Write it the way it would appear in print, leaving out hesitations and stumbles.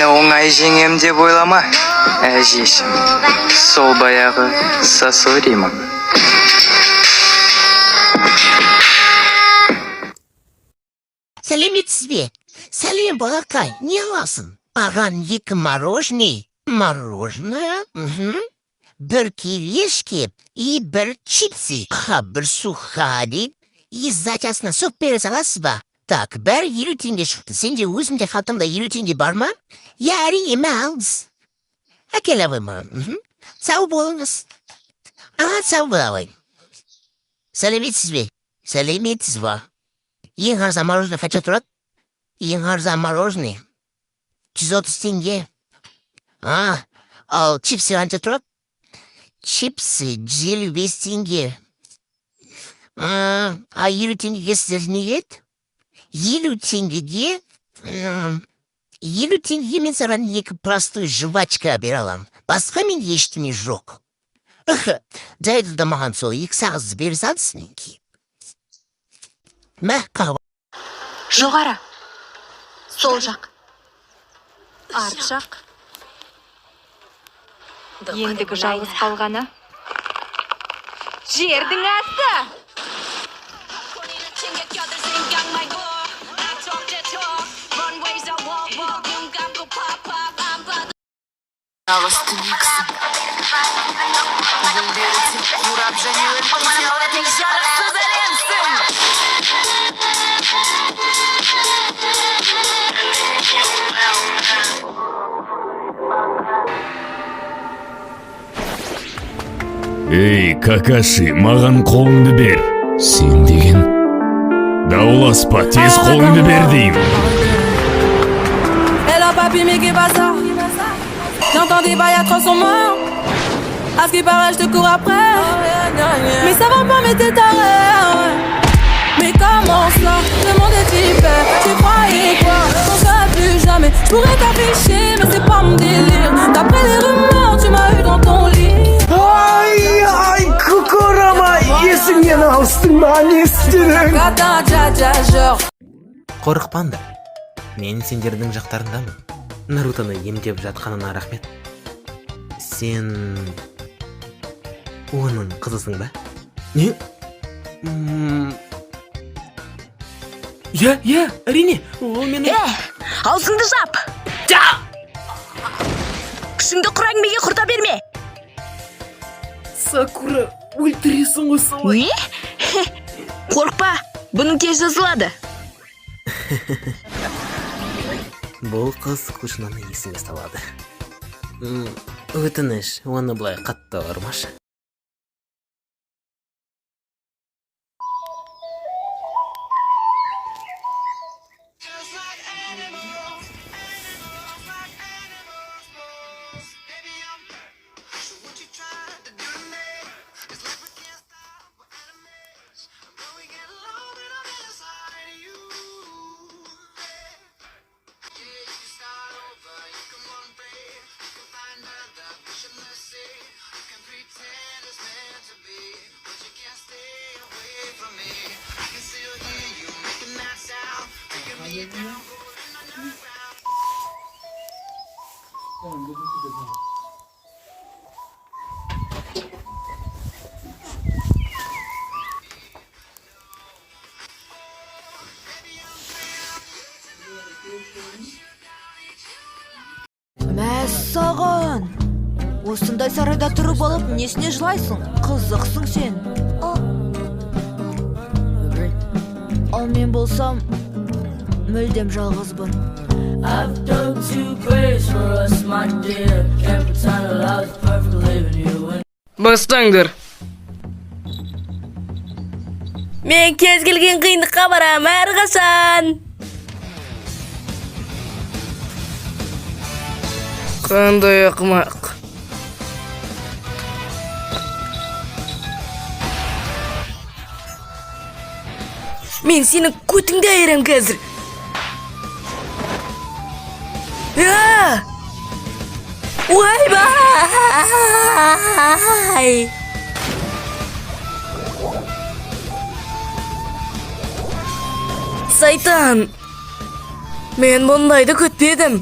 мені оңай жеңем деп ойлама, әжешім. Сол баяғы Сосоримын. Сәлеметсіз бе? Сәлем, балақай, не аласың? Аған 2 мороженое. Мороженое? Бір кирешки и бір чипсы. Бір сухарик. И затясына сок бере саласыз ба? Так, бәрі 50 теңге шықты. Сенде өзімде қалтамда 50 теңге бар ма? Я әрине алыңыз. Әкеле ма? Сау болыңыз. Сау болайын. Сәлеметсіз бе? Сәлеметсіз ба? Ең арзан мороженое қанша тұрады? Ең арзан мороженое 130 теңге. Ал чипсы қанша тұрады? Чипсы 155 теңге. 50 теңгеге сіздер не ет? 50 теңгеге 50 теңгеге мен саған 2 простой жвачка бере аламын. Басқа менде ештеңе жоқ. Жайды да маған сол 2 сағыз бере салсыз менке. Мә, қағып. Жоғары. Сол жақ. Арт жақ. Ендігі жалғыз қалғаны. Жердің асты! Алыс түнексің. Гүлдері тек қурап және өлпейте алатын жарықсыз әлемсің. Ей, Какаши, маған қолыңды бер. Сен деген? Дауласпа, тез қолыңды бер деймін. Elle a pas pu mais qu'est pas ça. J'entends des bails à 300 morts. À ce qui paraît je te cours après. Mais ça va pas mais t'es taré. Mais comment ça? Le monde est hyper. Tu croyais quoi? On serait plus jamais. Je pourrais t'afficher mais c'est pas mon délire. D'après les rumeurs tu m'as eu dans ton lit. Ай, кукурама, есіңнен алыстың ба, не істедің? Қорықпаңдар, мен сендердің жақтарындамын. Нарутоны емдеп жатқанына рахмет. Сен оның қызысың ба? Не? Я, әрине, ол менің... Аузыңды жап! Күшіңді құр әңгімеге құрта берме! Сакура, өлтіресің ғой солай. Не? Қорықпа, бұның тез жазылады. Бұл қыз құшынаны есіңе салады. Өтініш, оны бұлай қатты ұрмашы. Мәссаған! Осындай сарайда тұрып алып, несіне жылайсың? Қызықсың сен. Ал мен болсам, мүлдем жалғызбын. Бастаңдар. Мен кез келген қиындыққа барам әрқашан. Қандай ақымақ. Мен сені көтіңді айырам қазір. Ойбай! Сайтан! Мен бұндайды күтпедім.